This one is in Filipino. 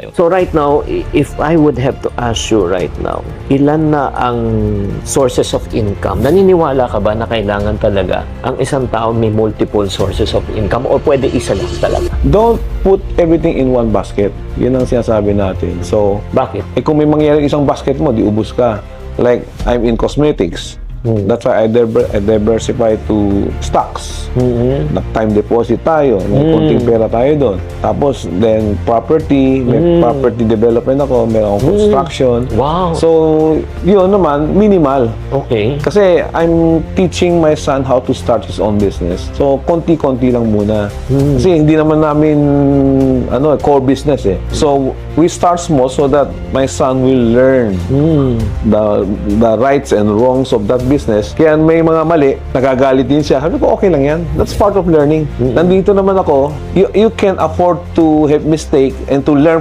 kayo. So right now, if I would have to ask you right now, ilan na ang sources of income? Naniniwala ka ba na kailangan talaga ang isang tao may multiple sources of income o pwede isa lang talaga? Don't put everything in one basket. Yun ang sinasabi natin. So, Bakit? kung may mangyari isang basket mo, di ubus ka. Like, I'm in cosmetics. That's why I diversify to stocks. Time deposit tayo. May konting pera tayo doon. Tapos, then, property. May property development ako. May akong construction. Wow. So, yun naman, minimal. Okay. Kasi I'm teaching my son how to start his own business. So, konti-konti lang muna. Kasi hindi naman namin core business eh. So, we start small so that my son will learn the rights and wrongs of that business. Kaya may mga mali, nagagalit din siya. Sabi ko, okay lang yan. That's part of learning. Nandito naman ako, you can afford to have mistake and to learn